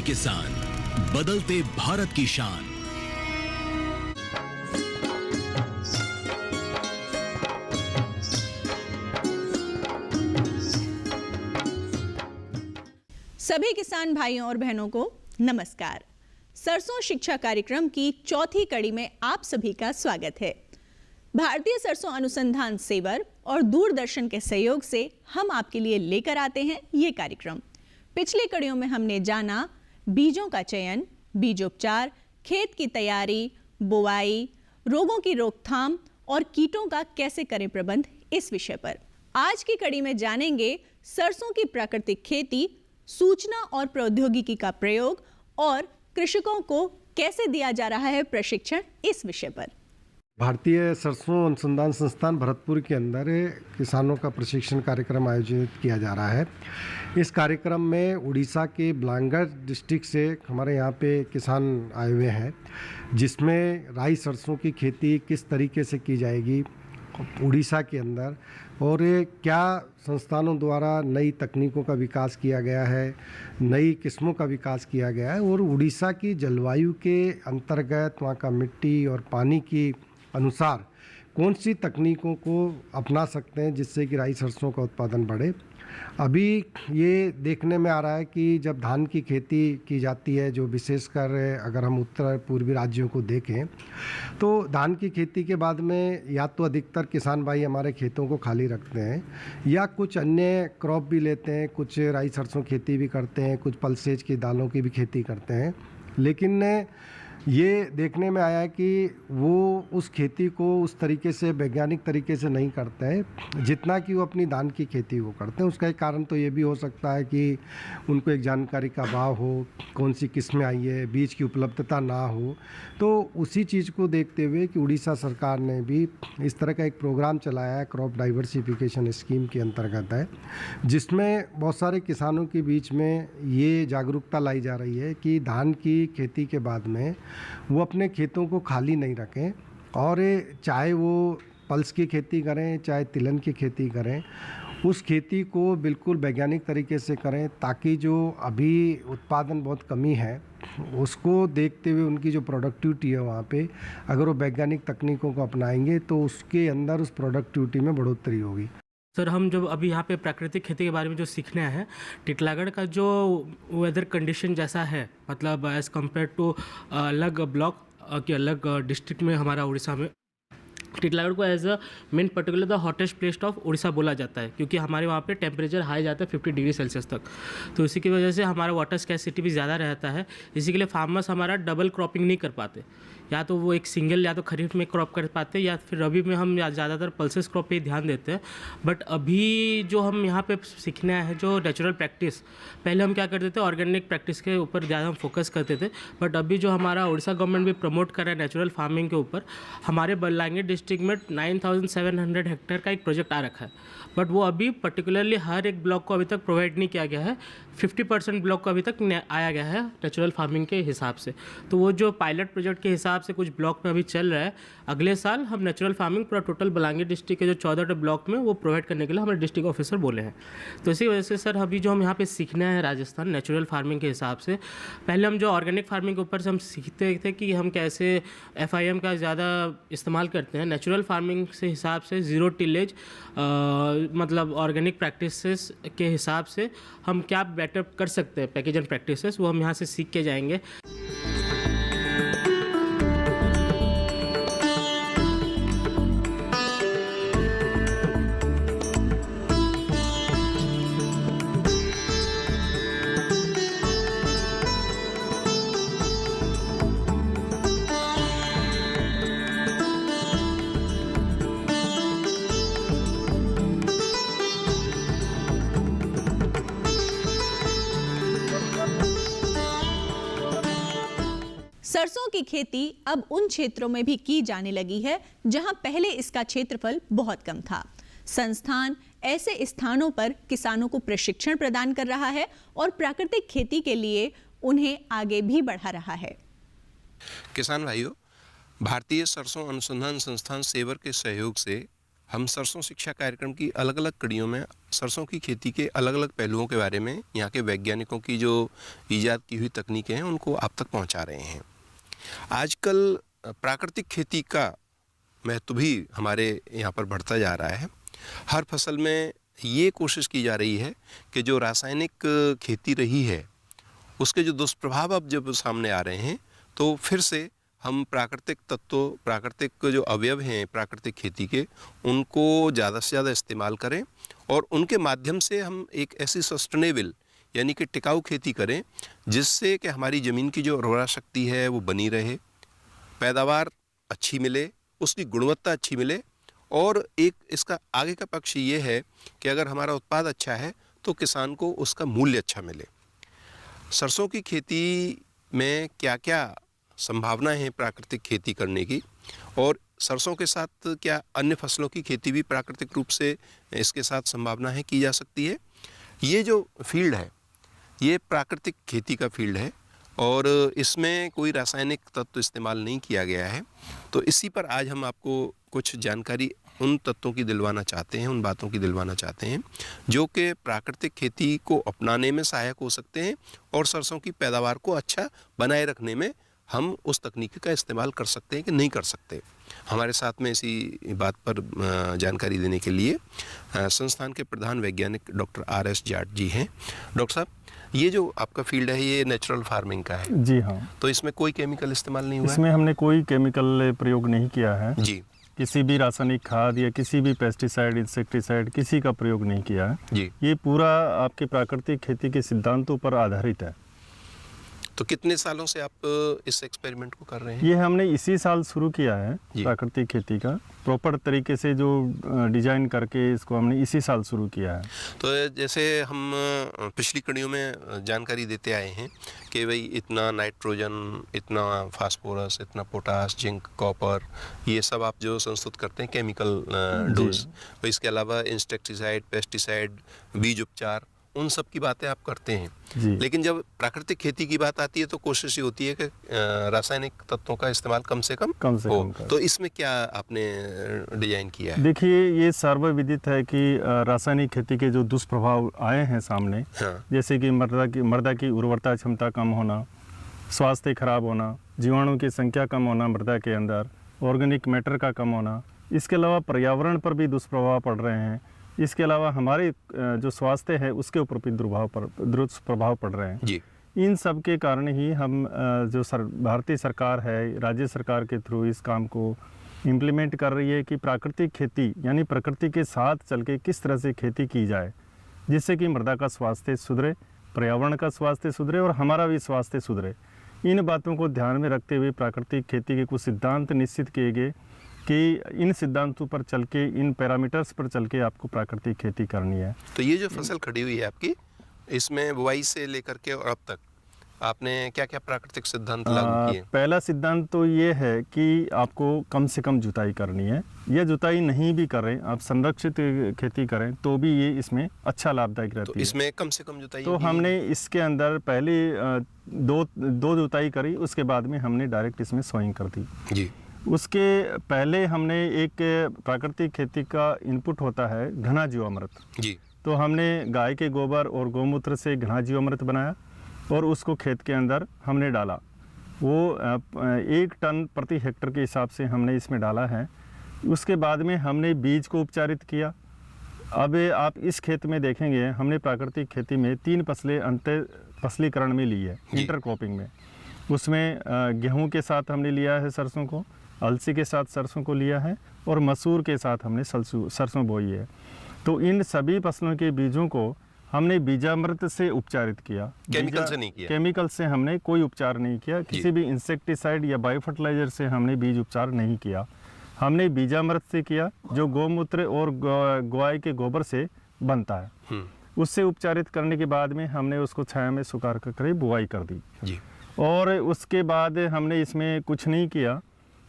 सभी किसान, बदलते भारत की शान। सभी किसान भाइयों और बहनों को नमस्कार। सरसों शिक्षा कार्यक्रम की चौथी कड़ी में आप सभी का स्वागत है। भारतीय सरसों अनुसंधान सेवर और दूरदर्शन के सहयोग से हम आपके लिए लेकर आते हैं ये कार्यक्रम। पिछली कड़ियों में हमने जाना बीजों का चयन, बीजोपचार, खेत की तैयारी, बुआई, रोगों की रोकथाम और कीटों का कैसे करें प्रबंध, इस विषय पर। आज की कड़ी में जानेंगे सरसों की प्राकृतिक खेती, सूचना और प्रौद्योगिकी का प्रयोग और कृषकों को कैसे दिया जा रहा है प्रशिक्षण, इस विषय पर। भारतीय सरसों अनुसंधान संस्थान भरतपुर के अंदर किसानों का प्रशिक्षण कार्यक्रम आयोजित किया जा रहा है। इस कार्यक्रम में उड़ीसा के बलांगीर डिस्ट्रिक्ट से हमारे यहाँ पे किसान आए हुए हैं, जिसमें राई सरसों की खेती किस तरीके से की जाएगी उड़ीसा के अंदर, और क्या संस्थानों द्वारा नई तकनीकों का विकास किया गया है, नई किस्मों का विकास किया गया है, और उड़ीसा की जलवायु के अंतर्गत वहाँ का मिट्टी और पानी की अनुसार कौन सी तकनीकों को अपना सकते हैं जिससे कि राई सरसों का उत्पादन बढ़े। अभी ये देखने में आ रहा है कि जब धान की खेती की जाती है, जो विशेषकर अगर हम उत्तर पूर्वी राज्यों को देखें, तो धान की खेती के बाद में या तो अधिकतर किसान भाई हमारे खेतों को खाली रखते हैं या कुछ अन्य क्रॉप भी लेते हैं, कुछ राई सरसों खेती भी करते हैं, कुछ पल्सेज की दालों की भी खेती करते हैं। लेकिन ये देखने में आया कि वो उस खेती को उस तरीके से वैज्ञानिक तरीके से नहीं करते हैं जितना कि वो अपनी धान की खेती को करते हैं। उसका एक कारण तो ये भी हो सकता है कि उनको एक जानकारी का अभाव हो, कौन सी किस्में आई है, बीज की उपलब्धता ना हो। तो उसी चीज़ को देखते हुए कि उड़ीसा सरकार ने भी इस तरह का एक प्रोग्राम चलाया है, क्रॉप डाइवर्सिफिकेशन स्कीम के अंतर्गत है, जिसमें बहुत सारे किसानों के बीच में ये जागरूकता लाई जा रही है कि धान की खेती के बाद में वो अपने खेतों को खाली नहीं रखें, और चाहे वो पल्स की खेती करें चाहे तिलहन की खेती करें, उस खेती को बिल्कुल वैज्ञानिक तरीके से करें, ताकि जो अभी उत्पादन बहुत कमी है उसको देखते हुए उनकी जो प्रोडक्टिविटी है वहाँ पे अगर वो वैज्ञानिक तकनीकों को अपनाएंगे तो उसके अंदर उस प्रोडक्टिविटी में बढ़ोतरी होगी। सर, हम जब अभी यहाँ पे प्राकृतिक खेती के बारे में जो सीखने हैं, टिटलागढ़ का जो वेदर कंडीशन जैसा है, मतलब एज़ कम्पेयर टू अलग ब्लॉक के अलग डिस्ट्रिक्ट में हमारा उड़ीसा में, टिटलागढ़ को as a main particular the hottest place of Orissa बोला जाता है, क्योंकि हमारे वहाँ पे टेम्परेचर हाई जाता है 50 डिग्री सेल्सियस तक। तो इसी की वजह से हमारा वाटर स्कैसिटी भी ज़्यादा रहता है। इसी के लिए फार्मर्स हमारा डबल क्रॉपिंग नहीं कर पाते, या तो वो एक सिंगल या तो खरीफ में क्रॉप कर पाते या फिर रबी में हम ज़्यादातर पल्सेस क्रॉप पे ध्यान देते हैं। बट अभी जो हम यहाँ पे सीखने आए हैं जो नेचुरल प्रैक्टिस, पहले हम क्या करते थे ऑर्गेनिक प्रैक्टिस के ऊपर ज़्यादा हम फोकस करते थे, बट अभी जो हमारा उड़ीसा गवर्नमेंट भी प्रमोट कर रहा है नेचुरल फार्मिंग के ऊपर, हमारे बलांगीर डिस्ट्रिक्ट में 9700 हेक्टेयर का एक प्रोजेक्ट आ रखा है। बट वो अभी पर्टिकुलरली हर एक ब्लॉक को अभी तक प्रोवाइड नहीं किया गया है। 50% ब्लॉक को अभी तक आया गया है नेचुरल फार्मिंग के हिसाब से। तो वो जो पायलट प्रोजेक्ट के हिसाब से कुछ ब्लॉक में अभी चल रहा है, अगले साल हम नेचुरल फार्मिंग पूरा टोटल बलांगीर डिस्ट्रिक्ट के जो 14 ब्लॉक में वो प्रोवाइड करने के लिए हमारे डिस्ट्रिक्ट ऑफिसर बोले हैं। तो इसी वजह से सर अभी जो हम यहाँ पे सीखना है राजस्थान नेचुरल फार्मिंग के हिसाब से, पहले हम जो ऑर्गेनिक फार्मिंग के ऊपर से हम सीखते थे कि हम कैसे FIM का ज़्यादा इस्तेमाल करते हैं। नेचुरल फार्मिंग से हिसाब से ज़ीरो टिलेज मतलब ऑर्गेनिक प्रैक्टिसेस के हिसाब से हम क्या बेटर कर सकते हैं, पैकेज एंड प्रैक्टिसेस, वो हम यहाँ से सीख के जाएंगे। सरसों की खेती अब उन क्षेत्रों में भी की जाने लगी है जहां पहले इसका क्षेत्रफल बहुत कम था। संस्थान ऐसे स्थानों पर किसानों को प्रशिक्षण प्रदान कर रहा है और प्राकृतिक खेती के लिए उन्हें आगे भी बढ़ा रहा है। किसान भाइयों, भारतीय सरसों अनुसंधान संस्थान सेवर के सहयोग से हम सरसों शिक्षा कार्यक्रम की अलग अलग कड़ियों में सरसों की खेती के अलग अलग पहलुओं के बारे में यहाँ के वैज्ञानिकों की जो ईजाद की हुई तकनीकें हैं उनको आप तक पहुँचा रहे हैं। आजकल प्राकृतिक खेती का महत्व भी हमारे यहाँ पर बढ़ता जा रहा है। हर फसल में ये कोशिश की जा रही है कि जो रासायनिक खेती रही है उसके जो दुष्प्रभाव अब जब सामने आ रहे हैं तो फिर से हम प्राकृतिक तत्वों, प्राकृतिक जो अवयव हैं प्राकृतिक खेती के, उनको ज़्यादा से ज़्यादा इस्तेमाल करें और उनके माध्यम से हम एक ऐसी सस्टेनेबल यानी कि टिकाऊ खेती करें जिससे कि हमारी ज़मीन की जो उर्वरा शक्ति है वो बनी रहे, पैदावार अच्छी मिले, उसकी गुणवत्ता अच्छी मिले। और एक इसका आगे का पक्ष ये है कि अगर हमारा उत्पाद अच्छा है तो किसान को उसका मूल्य अच्छा मिले। सरसों की खेती में क्या क्या संभावना है प्राकृतिक खेती करने की, और सरसों के साथ क्या अन्य फसलों की खेती भी प्राकृतिक रूप से इसके साथ संभावना है की जा सकती है। ये जो फील्ड है ये प्राकृतिक खेती का फील्ड है और इसमें कोई रासायनिक तत्व इस्तेमाल नहीं किया गया है। तो इसी पर आज हम आपको कुछ जानकारी उन तत्वों की दिलवाना चाहते हैं, उन बातों की दिलवाना चाहते हैं जो कि प्राकृतिक खेती को अपनाने में सहायक हो सकते हैं और सरसों की पैदावार को अच्छा बनाए रखने में हम उस तकनीक का इस्तेमाल कर सकते हैं कि नहीं कर सकते। हमारे साथ में इसी बात पर जानकारी देने के लिए संस्थान के प्रधान वैज्ञानिक डॉक्टर RS जाट जी हैं। डॉक्टर साहब, ये जो आपका फील्ड है ये नेचुरल फार्मिंग का है? जी हाँ। तो इसमें कोई केमिकल इस्तेमाल नहीं हुआ इसमें हमने कोई केमिकल प्रयोग नहीं किया है जी। किसी भी रासायनिक खाद या किसी भी पेस्टिसाइड, इंसेक्टिसाइड किसी का प्रयोग नहीं किया है जी। ये पूरा आपके प्राकृतिक खेती के सिद्धांतों पर आधारित है। तो कितने सालों से आप इस एक्सपेरिमेंट को कर रहे हैं? ये हमने इसी साल शुरू किया है प्राकृतिक खेती का, प्रॉपर तरीके से जो डिजाइन करके इसको हमने इसी साल शुरू किया है। तो जैसे हम पिछली कड़ियों में जानकारी देते आए हैं कि भाई इतना नाइट्रोजन, इतना फास्फोरस, इतना पोटास, जिंक, कॉपर, ये सब आप जो संस्तुत करते हैं केमिकल डोज, तो इसके अलावा इंसेक्टिसाइड, पेस्टिसाइड, बीज उपचार, उन सब की बातें आप करते हैं। लेकिन जब प्राकृतिक खेती की बात आती है तो कोशिश ये होती है कि रासायनिक तत्वों का इस्तेमाल कम से कम हो। तो इसमें क्या आपने डिजाइन किया है? देखिए, ये सर्वविदित है कि रासायनिक खेती के जो दुष्प्रभाव आए हैं सामने, हाँ। जैसे कि मृदा की उर्वरता क्षमता कम होना, स्वास्थ्य खराब होना, जीवाणु की संख्या कम होना मृदा के अंदर, ऑर्गेनिक मैटर का कम होना, इसके अलावा पर्यावरण पर भी दुष्प्रभाव पड़ रहे हैं। इसके अलावा हमारे जो स्वास्थ्य है उसके ऊपर भी दुष्प्रभाव पड़ रहे हैं जी। इन सब के कारण ही हम जो भारतीय सरकार है, राज्य सरकार के थ्रू इस काम को इम्प्लीमेंट कर रही है कि प्राकृतिक खेती यानी प्रकृति के साथ चल के किस तरह से खेती की जाए जिससे कि मृदा का स्वास्थ्य सुधरे, पर्यावरण का स्वास्थ्य सुधरे और हमारा भी स्वास्थ्य सुधरे। इन बातों को ध्यान में रखते हुए प्राकृतिक खेती के कुछ सिद्धांत निश्चित किए गए कि इन सिद्धांतों पर चल के, इन पैरामीटर्स पर चल के आपको प्राकृतिक खेती करनी है। तो ये जो फसल खड़ी हुई है आपकी, इसमें बुआई से लेकर के और अब तक आपने क्या क्या प्राकृतिक सिद्धांत लागू किए? पहला सिद्धांत तो ये है कि आपको कम से कम जुताई करनी है, या जुताई नहीं भी करें, आप संरक्षित खेती करें तो भी ये इसमें अच्छा लाभदायक रहती है। तो इसमें कम से कम जुताई? तो हमने इसके अंदर पहले दो जुताई करी, उसके बाद में हमने डायरेक्ट इसमें सोइंग कर दी जी। उसके पहले हमने एक प्राकृतिक खेती का इनपुट होता है घना जीवामृत जी। तो हमने गाय के गोबर और गौमूत्र से घना जीवामृत बनाया और उसको खेत के अंदर हमने डाला। वो 1 टन प्रति हेक्टर के हिसाब से हमने इसमें डाला है। उसके बाद में हमने बीज को उपचारित किया। अब आप इस खेत में देखेंगे हमने प्राकृतिक खेती में 3 फसलें अंतर फसलीकरण में ली है, इंटरक्रॉपिंग में। उसमें गेहूं के साथ हमने लिया है सरसों को, अलसी के साथ सरसों को लिया है और मसूर के साथ हमने सरसों बोई है। तो इन सभी फसलों के बीजों को हमने बीजामृत से उपचारित किया, केमिकल से नहीं किया। केमिकल से हमने कोई उपचार नहीं किया, किसी भी इंसेक्टिसाइड या बायो फर्टिलाइजर से हमने बीज उपचार नहीं किया। हमने बीजामृत से किया जो गौमूत्र और गाय के गोबर से बनता है। उससे उपचारित करने के बाद में हमने उसको छाया में सुखा कर बुआई कर दी जी। और उसके बाद हमने इसमें कुछ नहीं किया।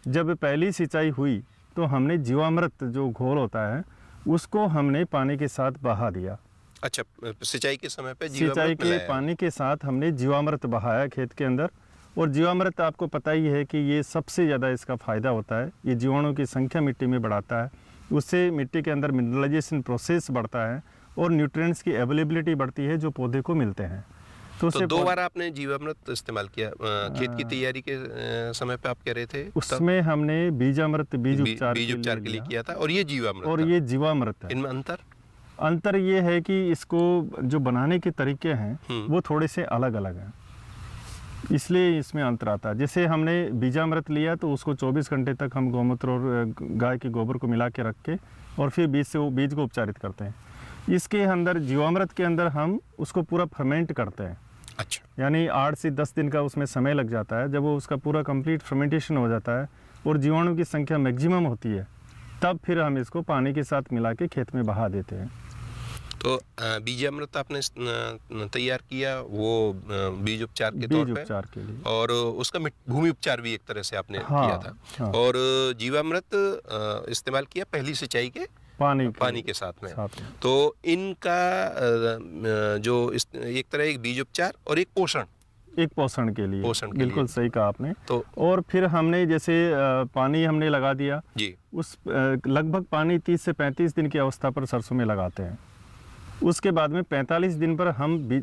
जब पहली सिंचाई हुई तो हमने जीवामृत जो घोल होता है उसको हमने पानी के साथ बहा दिया। अच्छा, सिंचाई के समय पे सिंचाई के पानी के साथ हमने जीवामृत बहाया खेत के अंदर। और जीवामृत आपको पता ही है कि ये सबसे ज़्यादा इसका फ़ायदा होता है, ये जीवाणु की संख्या मिट्टी में बढ़ाता है, उससे मिट्टी के अंदर मिनरलाइजेशन प्रोसेस बढ़ता है और न्यूट्रिएंट्स की अवेलेबिलिटी बढ़ती है जो पौधे को मिलते हैं। तो उससे 2 बार आपने जीवामृत इस्तेमाल किया खेत की तैयारी के समय पे आप कह रहे थे, उसमें हमने बीजामृत बीज उपचार के लिए किया था और ये जीवामृत और था। ये जीवामृत है। इनमें अंतर ये है कि इसको जो बनाने के तरीके हैं वो थोड़े से अलग अलग हैं, इसलिए इसमें अंतर आता है। जैसे हमने बीजामृत लिया तो उसको 24 घंटे तक हम गौमूत्र और गाय के गोबर को मिला के रख के और फिर बीज को उपचारित करते हैं। इसके अंदर जीवामृत के अंदर हम उसको पूरा फर्मेंट करते हैं। अच्छा। यानी 8 से 10 दिन का उसमें समय लग जाता है। जब वो उसका पूरा कंप्लीट फर्मेंटेशन हो जाता है और जीवाणु की संख्या मैक्सिमम होती है, तब फिर हम इसको पानी के साथ मिला के खेत में बहा देते हैं। तो बीजामृत आपने तैयार किया वो बीज उपचार के तौर पे के लिए, और उसका भूमि उपचार भी एक तरह से आपने किया था। हाँ। और जीवामृत इस्तेमाल किया पहली सिंचाई के पानी के साथ में। तो इनका जो एक तरह एक बीज उपचार और एक पोषण के लिए बिल्कुल सही कहा आपने। तो और फिर हमने जैसे पानी हमने लगा दिया जी, उस लगभग पानी 30 से 35 दिन की अवस्था पर सरसों में लगाते हैं। उसके बाद में 45 दिन पर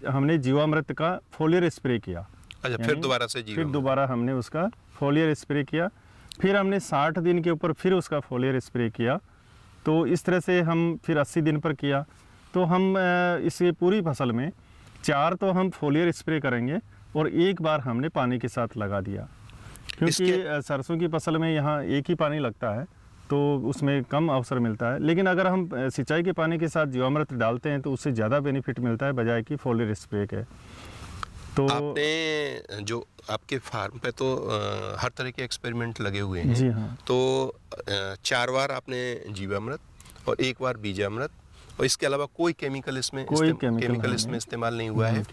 हमने जीवामृत का फोलियर स्प्रे किया। अच्छा, फिर दोबारा हमने उसका फोलियर स्प्रे किया। फिर हमने 60 दिन के ऊपर फिर उसका फोलियर स्प्रे किया। तो इस तरह से हम फिर 80 दिन पर किया। तो हम इसे पूरी फसल में 4 तो हम फोलियर स्प्रे करेंगे और 1 बार हमने पानी के साथ लगा दिया, क्योंकि सरसों की फसल में यहाँ एक ही पानी लगता है तो उसमें कम अवसर मिलता है। लेकिन अगर हम सिंचाई के पानी के साथ जीवामृत डालते हैं तो उससे ज़्यादा बेनिफिट मिलता है बजाय कि फोलियर स्प्रे के। तो आपने जो आपके फार्म पे तो हर तरह के एक्सपेरिमेंट लगे हुए हैं। जी हाँ। तो 4 बार आपने जीवामृत और 1 बार बीजामृत, और इसके अलावा कोई केमिकल इसमें इस्तेमाल नहीं हुआ है।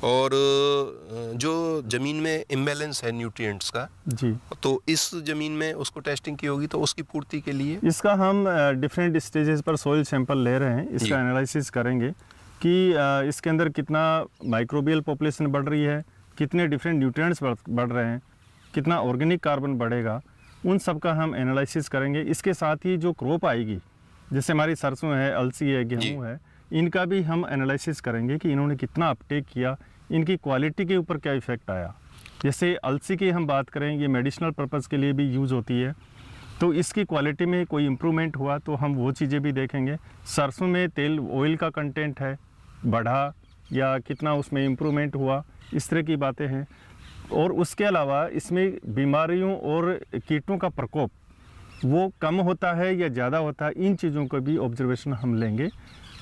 और जो ज़मीन में इम्बैलेंस है न्यूट्रिएंट्स का जी, तो इस ज़मीन में उसको टेस्टिंग की होगी, तो उसकी पूर्ति के लिए इसका हम डिफरेंट स्टेजेस पर सॉइल सैंपल ले रहे हैं। इसका एनालिसिस करेंगे कि इसके अंदर कितना माइक्रोबियल पॉपुलेशन बढ़ रही है, कितने डिफरेंट न्यूट्रिएंट्स बढ़ रहे हैं, कितना ऑर्गेनिक कार्बन बढ़ेगा, उन सब का हम एनालिसिस करेंगे। इसके साथ ही जो क्रॉप आएगी, जैसे हमारी सरसों है, अलसी है, गेहूँ है, इनका भी हम एनालिसिस करेंगे कि इन्होंने कितना अपटेक किया, इनकी क्वालिटी के ऊपर क्या इफ़ेक्ट आया। जैसे अलसी की हम बात करें, ये मेडिसिनल पर्पज़ के लिए भी यूज़ होती है, तो इसकी क्वालिटी में कोई इम्प्रूवमेंट हुआ तो हम वो चीज़ें भी देखेंगे। सरसों में तेल ऑयल का कंटेंट है, बढ़ा या कितना उसमें इम्प्रूवमेंट हुआ, इस तरह की बातें हैं। और उसके अलावा इसमें बीमारियों और कीटों का प्रकोप वो कम होता है या ज़्यादा होता है, इन चीज़ों को भी ऑब्जर्वेशन हम लेंगे।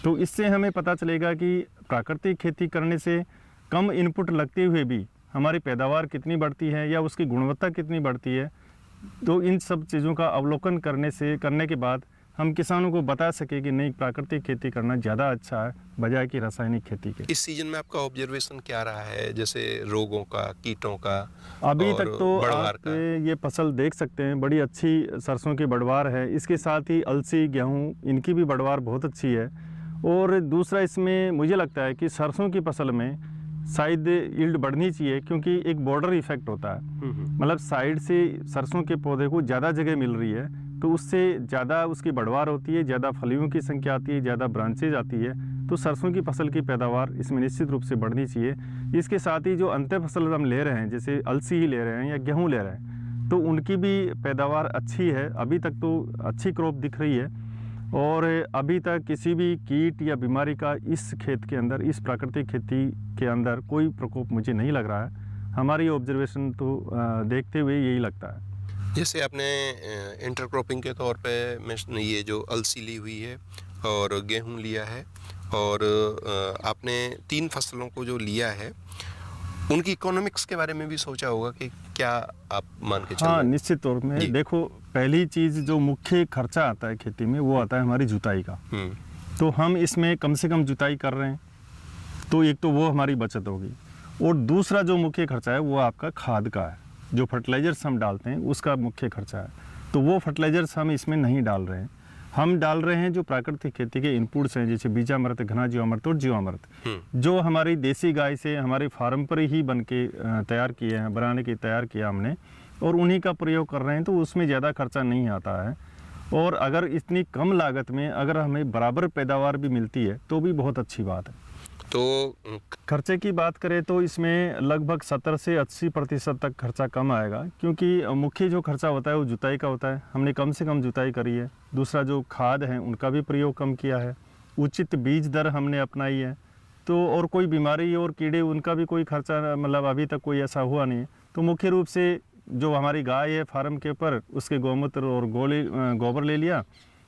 तो इससे हमें पता चलेगा कि प्राकृतिक खेती करने से कम इनपुट लगते हुए भी हमारी पैदावार कितनी बढ़ती है या उसकी गुणवत्ता कितनी बढ़ती है। तो इन सब चीज़ों का अवलोकन करने के बाद हम किसानों को बता सके कि नहीं, प्राकृतिक खेती करना ज़्यादा अच्छा है बजाय कि रासायनिक खेती के। इस सीजन में आपका ऑब्जर्वेशन क्या रहा है, जैसे रोगों का, कीटों का? अभी तक तो आप ये फसल देख सकते हैं, बड़ी अच्छी सरसों की बढ़वार है। इसके साथ ही अलसी, गेहूँ, इनकी भी बढ़वार बहुत अच्छी है। और दूसरा इसमें मुझे लगता है कि सरसों की फसल में शायद यील्ड बढ़नी चाहिए, क्योंकि एक बॉर्डर इफेक्ट होता है। मतलब साइड से सरसों के पौधे को ज़्यादा जगह मिल रही है तो उससे ज़्यादा उसकी बढ़वार होती है, ज़्यादा फलियों की संख्या आती है, ज़्यादा ब्रांचेज आती है। तो सरसों की फसल की पैदावार इसमें निश्चित रूप से बढ़नी चाहिए। इसके साथ ही जो अंतर फसल हम ले रहे हैं, जैसे अलसी ही ले रहे हैं या गेहूँ ले रहे हैं, तो उनकी भी पैदावार अच्छी है। अभी तक तो अच्छी क्रॉप दिख रही है और अभी तक किसी भी कीट या बीमारी का इस खेत के अंदर, इस प्राकृतिक खेती के अंदर कोई प्रकोप मुझे नहीं लग रहा है। हमारी ऑब्जर्वेशन तो देखते हुए यही लगता है। जैसे आपने इंटरक्रॉपिंग के तौर पे ये जो अलसी ली हुई है और गेहूं लिया है, और आपने 3 फसलों को जो लिया है उनकी इकोनॉमिक्स के बारे में भी सोचा होगा कि क्या आप मान के चल रहे हैं? हाँ, निश्चित तौर में। देखो, पहली चीज़ जो मुख्य खर्चा आता है खेती में वो आता है हमारी जुताई का। तो हम इसमें कम से कम जुताई कर रहे हैं, तो एक तो वो हमारी बचत होगी। और दूसरा जो मुख्य खर्चा है वो आपका खाद का है, जो फर्टिलाइजर्स हम डालते हैं उसका मुख्य खर्चा है। तो वो फर्टिलाइजर्स हम इसमें नहीं डाल रहे हैं। हम डाल रहे हैं जो प्राकृतिक खेती के इनपुट्स हैं, जैसे बीजामृत, घना जीवामृत और जीवामृत, जो हमारी देसी गाय से हमारे फार्म पर ही बन के तैयार किए हैं, बनाने के तैयार किया हमने, और उन्हीं का प्रयोग कर रहे हैं। तो उसमें ज़्यादा खर्चा नहीं आता है। और अगर इतनी कम लागत में अगर हमें बराबर पैदावार भी मिलती है तो भी बहुत अच्छी बात है। तो खर्चे की बात करें तो इसमें लगभग 70 से 80% तक खर्चा कम आएगा, क्योंकि मुख्य जो खर्चा होता है वो जुताई का होता है। हमने कम से कम जुताई करी है। दूसरा जो खाद है उनका भी प्रयोग कम किया है। उचित बीज दर हमने अपनाई है। तो और कोई बीमारी और कीड़े उनका भी कोई खर्चा मतलब अभी तक कोई ऐसा हुआ नहीं। तो मुख्य रूप से जो हमारी गाय है फार्म के ऊपर, उसके गौमूत्र और गोबर ले लिया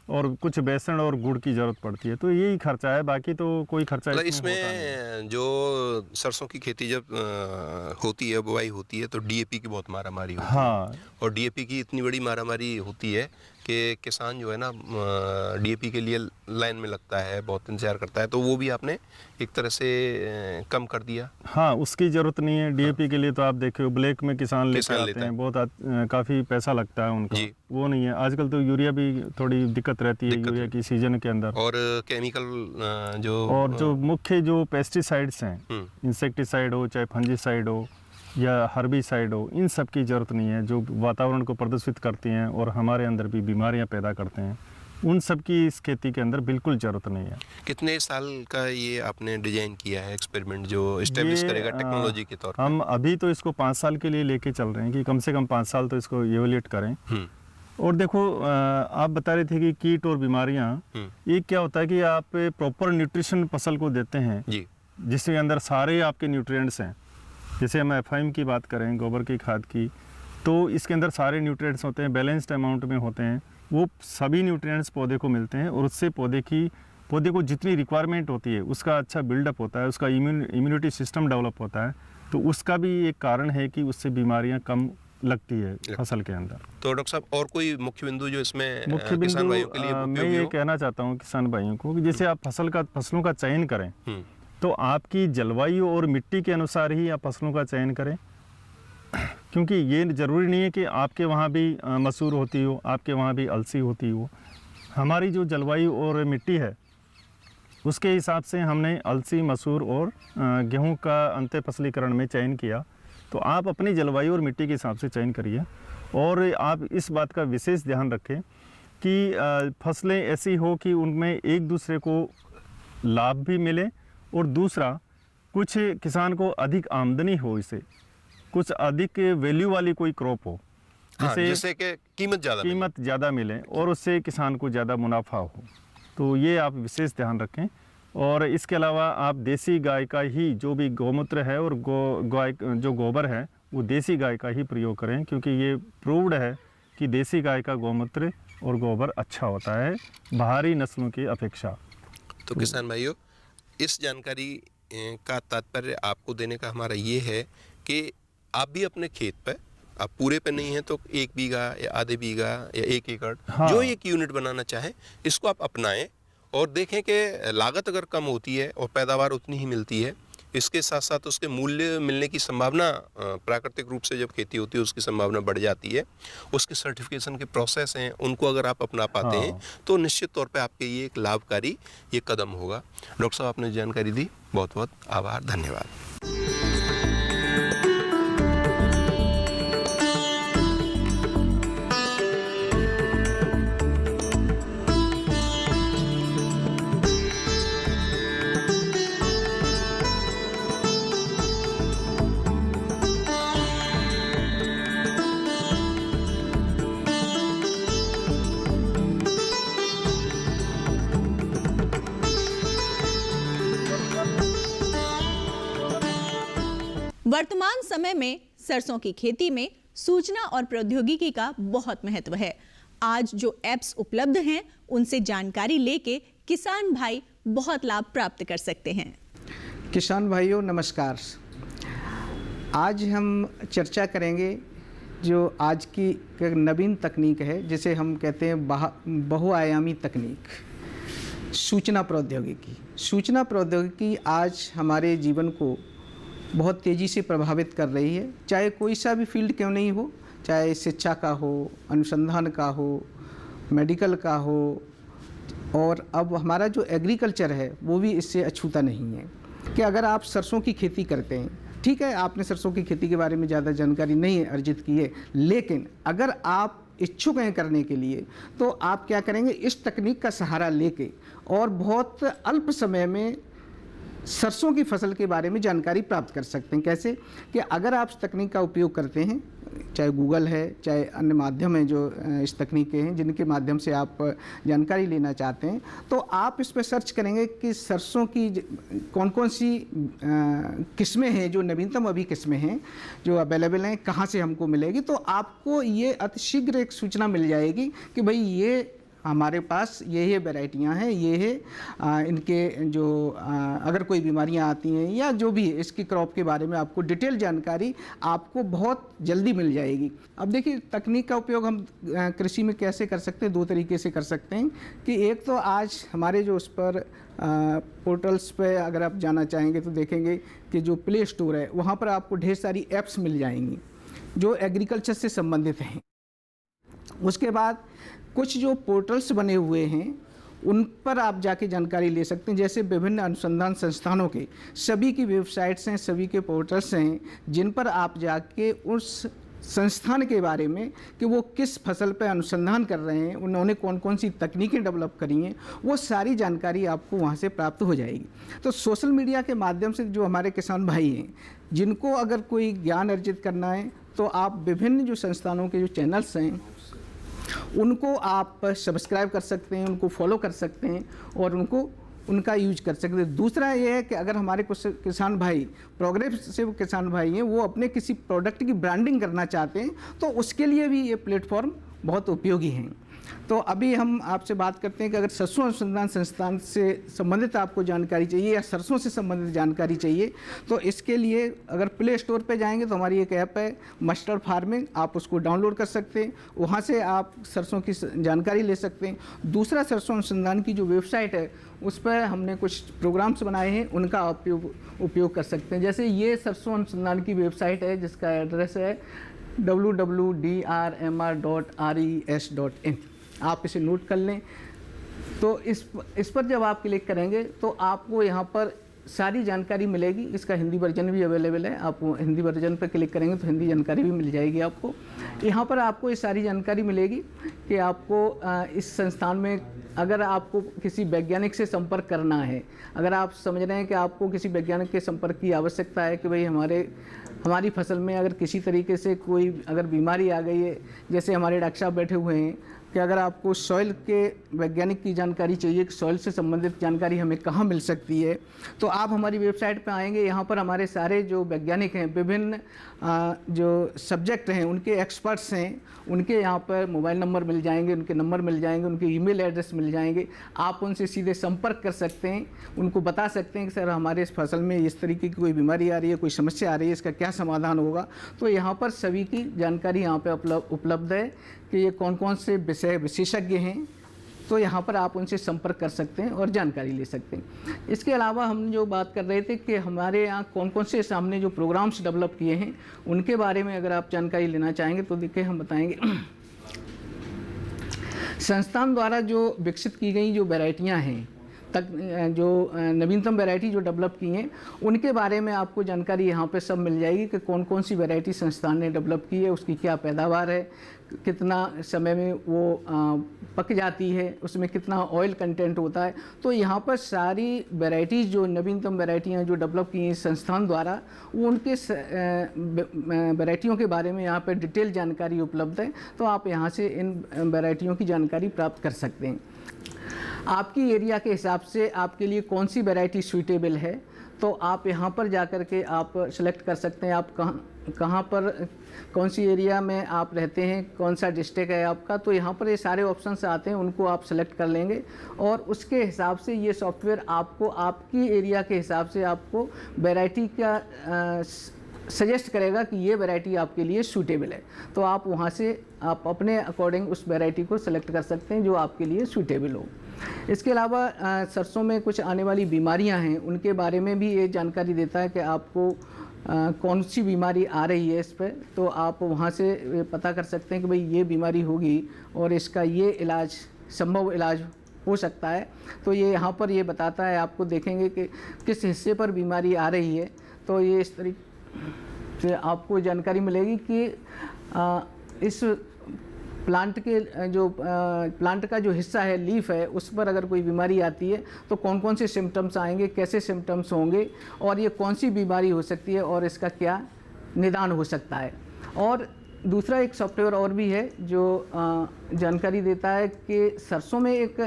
और कुछ बेसन और गुड़ की ज़रूरत पड़ती है, तो यही खर्चा है। बाकी तो कोई खर्चा मतलब इसमें होता नहीं। इसमें जो सरसों की खेती जब होती है, बुआई होती है, तो डीएपी की बहुत मारामारी होती है। हाँ, और डीएपी की इतनी बड़ी मारामारी होती है कि किसान जो है ना डीएपी के लिए लाइन में लगता है, बहुत इंतजार करता है। तो वो भी आपने एक तरह से कम कर दिया। हाँ, उसकी ज़रूरत नहीं है। डीएपी के लिए तो आप देखो ब्लैक में किसान लेते आते हैं, बहुत काफ़ी पैसा लगता है उनका। वो नहीं है। आजकल तो यूरिया भी थोड़ी दिक्कत रहती है यूरिया की सीजन के अंदर। और केमिकल जो मुख्य जो पेस्टिसाइड्स हैं, इंसेक्टिसाइड हो चाहे फंजीसाइड हो या हर्बिसाइड हो, इन सब की ज़रूरत नहीं है, जो वातावरण को प्रदूषित करती हैं और हमारे अंदर भी बीमारियां पैदा करते हैं। उन सब की इस खेती के अंदर बिल्कुल ज़रूरत नहीं है। कितने साल का ये आपने डिजाइन किया है एक्सपेरिमेंट जो एस्टेब्लिश करेगा टेक्नोलॉजी के तौर पर? हम अभी तो इसको 5 साल के लिए लेके चल रहे हैं कि कम से कम 5 साल तो इसको इवैल्यूएट करें। और देखो, आप बता रहे थे कि कीट और बीमारियां, ये क्या होता है कि आप प्रॉपर न्यूट्रिशन फसल को देते हैं जी, जिसके अंदर सारे आपके न्यूट्रिएंट्स हैं। जैसे हम एफआईएम की बात करें, गोबर की खाद की, तो इसके अंदर सारे न्यूट्रिएंट्स होते हैं, बैलेंस्ड अमाउंट में होते हैं। वो सभी न्यूट्रिएंट्स पौधे को मिलते हैं और उससे पौधे को जितनी रिक्वायरमेंट होती है उसका अच्छा बिल्डअप होता है, उसका इम्यूनिटी सिस्टम डेवलप होता है। तो उसका भी एक कारण है कि उससे बीमारियां कम लगती है फसल के अंदर। तो डॉक्टर साहब, और कोई मुख्य बिंदु जो इसमें मुख्य किसान भाइयों के लिए मैं उपयोगी ये हो? कहना चाहता हूँ किसान भाइयों को कि जैसे आप फसलों का चयन करें तो आपकी जलवायु और मिट्टी के अनुसार ही आप फसलों का चयन करें, क्योंकि ये ज़रूरी नहीं है कि आपके वहाँ भी मसूर होती हो, आपके वहाँ भी अलसी होती हो। हमारी जो जलवायु और मिट्टी है उसके हिसाब से हमने अलसी, मसूर और गेहूं का अंत्य फसलीकरण में चयन किया। तो आप अपनी जलवायु और मिट्टी के हिसाब से चयन करिए और आप इस बात का विशेष ध्यान रखें कि फसलें ऐसी हो कि उनमें एक दूसरे को लाभ भी मिले और दूसरा कुछ किसान को अधिक आमदनी हो, इसे कुछ अधिक वैल्यू वाली कोई क्रॉप हो, जैसे कि कीमत ज़्यादा मिले और उससे किसान को ज़्यादा मुनाफा हो। तो ये आप विशेष ध्यान रखें। और इसके अलावा आप देसी गाय का ही जो भी गौमूत्र है और गाय जो गोबर है वो देसी गाय का ही प्रयोग करें, क्योंकि ये प्रूव्ड है कि देसी गाय का गौमूत्र और गोबर अच्छा होता है बाहरी नस्लों की अपेक्षा। तो किसान भाइयों, इस जानकारी का तात्पर्य आपको देने का हमारा ये है कि आप भी अपने खेत पर, आप पूरे पे नहीं है तो 1 बीघा या आधे बीघा या 1 एकड़, हाँ, जो एक यूनिट बनाना चाहे इसको आप अपनाएं और देखें कि लागत अगर कम होती है और पैदावार उतनी ही मिलती है, इसके साथ साथ उसके मूल्य मिलने की संभावना, प्राकृतिक रूप से जब खेती होती है उसकी संभावना बढ़ जाती है। उसके सर्टिफिकेशन के प्रोसेस हैं, उनको अगर आप अपना पाते हैं तो निश्चित तौर पे आपके ये एक लाभकारी ये कदम होगा। डॉक्टर साहब, आपने जानकारी दी, बहुत बहुत आभार, धन्यवाद। वर्तमान समय में सरसों की खेती में सूचना और प्रौद्योगिकी का बहुत महत्व है। आज जो ऐप्स उपलब्ध हैं उनसे जानकारी लेके किसान भाई बहुत लाभ प्राप्त कर सकते हैं। किसान भाइयों नमस्कार। आज हम चर्चा करेंगे जो आज की नवीन तकनीक है, जिसे हम कहते हैं बहुआयामी तकनीक, सूचना प्रौद्योगिकी। सूचना प्रौद्योगिकी आज हमारे जीवन को बहुत तेज़ी से प्रभावित कर रही है, चाहे कोई सा भी फील्ड क्यों नहीं हो, चाहे शिक्षा का हो, अनुसंधान का हो, मेडिकल का हो, और अब हमारा जो एग्रीकल्चर है वो भी इससे अछूता नहीं है। कि अगर आप सरसों की खेती करते हैं, ठीक है आपने सरसों की खेती के बारे में ज़्यादा जानकारी नहीं अर्जित की है, लेकिन अगर आप इच्छुक हैं करने के लिए, तो आप क्या करेंगे, इस तकनीक का सहारा लेके और बहुत अल्प समय में सरसों की फसल के बारे में जानकारी प्राप्त कर सकते हैं। कैसे कि अगर आप इस तकनीक का उपयोग करते हैं, चाहे गूगल है, चाहे अन्य माध्यम हैं जो इस तकनीक के हैं जिनके माध्यम से आप जानकारी लेना चाहते हैं, तो आप इस पर सर्च करेंगे कि सरसों की कौन कौन सी किस्में हैं, जो नवीनतम अभी किस्में हैं जो अवेलेबल हैं, कहाँ से हमको मिलेगी, तो आपको ये अतिशीघ्र एक सूचना मिल जाएगी कि भाई ये हमारे पास ये वैरायटियां हैं, ये है इनके जो अगर कोई बीमारियां आती हैं या जो भी है इसकी क्रॉप के बारे में आपको डिटेल जानकारी आपको बहुत जल्दी मिल जाएगी। अब देखिए तकनीक का उपयोग हम कृषि में कैसे कर सकते हैं, दो तरीके से कर सकते हैं कि एक तो आज हमारे जो उस पर पोर्टल्स पे अगर आप जाना चाहेंगे तो देखेंगे कि जो प्ले स्टोर है वहाँ पर आपको ढेर सारी ऐप्स मिल जाएंगी जो एग्रीकल्चर से संबंधित हैं। उसके बाद कुछ जो पोर्टल्स बने हुए हैं उन पर आप जाके जानकारी ले सकते हैं, जैसे विभिन्न अनुसंधान संस्थानों के सभी की वेबसाइट्स हैं, सभी के पोर्टल्स हैं जिन पर आप जाके उस संस्थान के बारे में कि वो किस फसल पर अनुसंधान कर रहे हैं, उन्होंने कौन कौन सी तकनीकें डेवलप करी हैं, वो सारी जानकारी आपको वहाँ से प्राप्त हो जाएगी। तो सोशल मीडिया के माध्यम से जो हमारे किसान भाई हैं जिनको अगर कोई ज्ञान अर्जित करना है तो आप विभिन्न जो संस्थानों के जो चैनल्स हैं उनको आप सब्सक्राइब कर सकते हैं, उनको फॉलो कर सकते हैं और उनका यूज कर सकते हैं। दूसरा ये है कि अगर हमारे कुछ किसान भाई प्रोग्रेसिव किसान भाई हैं, वो अपने किसी प्रोडक्ट की ब्रांडिंग करना चाहते हैं तो उसके लिए भी ये प्लेटफॉर्म बहुत उपयोगी हैं। तो अभी हम आपसे बात करते हैं कि अगर सरसों अनुसंधान संस्थान से संबंधित आपको जानकारी चाहिए या सरसों से संबंधित जानकारी चाहिए तो इसके लिए अगर प्ले स्टोर पे जाएंगे तो हमारी एक ऐप है मस्टर्ड फार्मिंग, आप उसको डाउनलोड कर सकते हैं, वहाँ से आप सरसों की जानकारी ले सकते हैं। दूसरा, सरसों अनुसंधान की जो वेबसाइट है उस पर हमने कुछ प्रोग्राम्स बनाए हैं, उनका उपयोग कर सकते हैं। जैसे ये सरसों अनुसंधान की वेबसाइट है जिसका एड्रेस है www.drmr.res.in, आप इसे नोट कर लें। तो इस पर जब आप क्लिक करेंगे तो आपको यहाँ पर सारी जानकारी मिलेगी। इसका हिंदी वर्जन भी अवेलेबल है, आप हिंदी वर्जन पर क्लिक करेंगे तो हिंदी जानकारी भी मिल जाएगी आपको। यहाँ पर आपको ये सारी जानकारी मिलेगी कि आपको इस संस्थान में अगर आपको किसी वैज्ञानिक से संपर्क करना है, अगर आप समझ रहे हैं कि आपको किसी वैज्ञानिक के संपर्क की आवश्यकता है कि भाई हमारी फसल में अगर किसी तरीके से कोई अगर बीमारी आ गई है, जैसे हमारे डॉक्टर साहब बैठे हुए हैं कि अगर आपको सॉइल के वैज्ञानिक की जानकारी चाहिए कि सॉइल से संबंधित जानकारी हमें कहाँ मिल सकती है, तो आप हमारी वेबसाइट पर आएंगे। यहाँ पर हमारे सारे जो वैज्ञानिक हैं, विभिन्न जो सब्जेक्ट हैं, उनके एक्सपर्ट्स हैं, उनके यहाँ पर मोबाइल नंबर मिल जाएंगे, उनके नंबर मिल जाएंगे, उनके ईमेल एड्रेस मिल जाएंगे। आप उनसे सीधे संपर्क कर सकते हैं, उनको बता सकते हैं कि सर हमारे इस फसल में इस तरीके की कोई बीमारी आ रही है, कोई समस्या आ रही है, इसका क्या समाधान होगा। तो यहाँ पर सभी की जानकारी यहाँ पर उपलब्ध है कि ये कौन कौन से विशेषज्ञ हैं, तो यहाँ पर आप उनसे संपर्क कर सकते हैं और जानकारी ले सकते हैं। इसके अलावा हम जो बात कर रहे थे कि हमारे यहाँ कौन कौन से सामने जो प्रोग्राम्स डेवलप किए हैं उनके बारे में अगर आप जानकारी लेना चाहेंगे तो देखिए हम बताएंगे। संस्थान द्वारा जो विकसित की गई जो वैरायटियाँ हैं, जो नवीनतम वैरायटी जो डेवलप की हैं उनके बारे में आपको जानकारी यहाँ पे सब मिल जाएगी कि कौन कौन सी वैरायटी संस्थान ने डेवलप की है, उसकी क्या पैदावार है, कितना समय में वो पक जाती है, उसमें कितना ऑयल कंटेंट होता है। तो यहाँ पर सारी वैरायटीज़ जो नवीनतम वैरायटियाँ जो डेवलप की हैं संस्थान द्वारा, वो उनके वैरायटियों के बारे में यहाँ पर डिटेल जानकारी उपलब्ध है। तो आप यहाँ से इन वैरायटियों की जानकारी प्राप्त कर सकते हैं। आपकी एरिया के हिसाब से आपके लिए कौन सी वैरायटी सूटेबल है तो आप यहाँ पर जाकर के आप सेलेक्ट कर सकते हैं। आप कहाँ पर कौन सी एरिया में आप रहते हैं, कौन सा डिस्ट्रिक्ट है आपका, तो यहाँ पर ये सारे ऑप्शंस आते हैं, उनको आप सेलेक्ट कर लेंगे और उसके हिसाब से ये सॉफ्टवेयर आपको आपकी एरिया के हिसाब से आपको वैरायटी का सजेस्ट करेगा कि ये वैरायटी आपके लिए सूटेबल है। तो आप वहाँ से आप अपने अकॉर्डिंग उस वैरायटी को सेलेक्ट कर सकते हैं जो आपके लिए सूटेबल हो। इसके अलावा सरसों में कुछ आने वाली बीमारियां हैं, उनके बारे में भी ये जानकारी देता है कि आपको कौन सी बीमारी आ रही है इस पर, तो आप वहाँ से पता कर सकते हैं कि भाई ये बीमारी होगी और इसका ये इलाज, संभव इलाज हो सकता है। तो ये यहाँ पर ये बताता है, आपको देखेंगे कि किस हिस्से पर बीमारी आ रही है, तो ये इस तरीके से आपको जानकारी मिलेगी कि इस प्लांट का जो हिस्सा है, लीफ है, उस पर अगर कोई बीमारी आती है तो कौन कौन से सिम्टम्स आएंगे, कैसे सिम्टम्स होंगे और ये कौन सी बीमारी हो सकती है और इसका क्या निदान हो सकता है। और दूसरा एक सॉफ्टवेयर और भी है जो जानकारी देता है कि सरसों में एक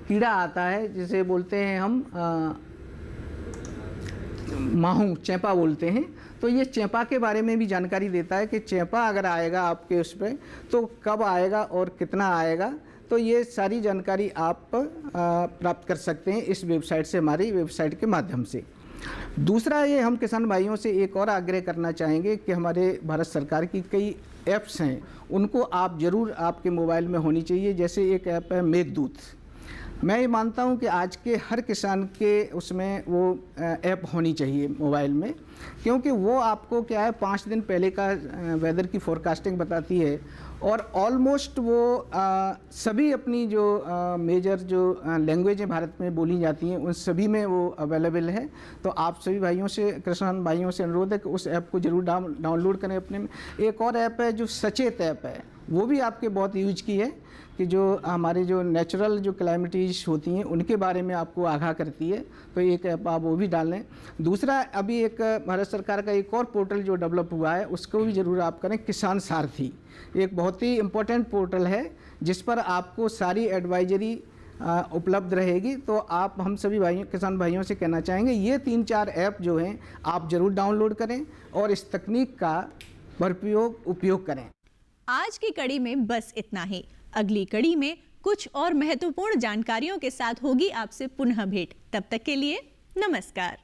कीड़ा आता है जिसे बोलते हैं हम माहू, चेपा बोलते हैं। तो ये चेपा के बारे में भी जानकारी देता है कि चेपा अगर आएगा आपके उस पर तो कब आएगा और कितना आएगा। तो ये सारी जानकारी आप प्राप्त कर सकते हैं इस वेबसाइट से, हमारी वेबसाइट के माध्यम से। दूसरा, ये हम किसान भाइयों से एक और आग्रह करना चाहेंगे कि हमारे भारत सरकार की कई ऐप्स हैं, उनको आप ज़रूर आपके मोबाइल में होनी चाहिए। जैसे एक ऐप है मेघदूत। मैं ये मानता हूँ कि आज के हर किसान के उसमें वो ऐप होनी चाहिए मोबाइल में, क्योंकि वो आपको क्या है 5 दिन पहले का वेदर की फोरकास्टिंग बताती है और ऑलमोस्ट वो सभी अपनी जो मेजर जो लैंग्वेजें भारत में बोली जाती हैं उन सभी में वो अवेलेबल है। तो आप सभी भाइयों से, किसान भाइयों से अनुरोध है कि उस ऐप को ज़रूर डाउनलोड करें अपने में। एक और ऐप है जो सचेत ऐप है, वो भी आपके बहुत यूज की है कि जो हमारे जो नेचुरल जो क्लाइमेटीज होती हैं उनके बारे में आपको आगाह करती है। तो एक ऐप आप वो भी डालें। दूसरा, अभी एक भारत सरकार का एक और पोर्टल जो डेवलप हुआ है उसको भी ज़रूर आप करें, किसान सारथी। एक बहुत ही इम्पोर्टेंट पोर्टल है जिस पर आपको सारी एडवाइजरी उपलब्ध रहेगी। तो आप हम सभी भाइयों, किसान भाइयों से कहना चाहेंगे ये 3-4 ऐप जो हैं आप ज़रूर डाउनलोड करें और इस तकनीक का भरपूर उपयोग करें। आज की कड़ी में बस इतना ही। अगली कड़ी में कुछ और महत्वपूर्ण जानकारियों के साथ होगी आपसे पुनः भेंट। तब तक के लिए नमस्कार।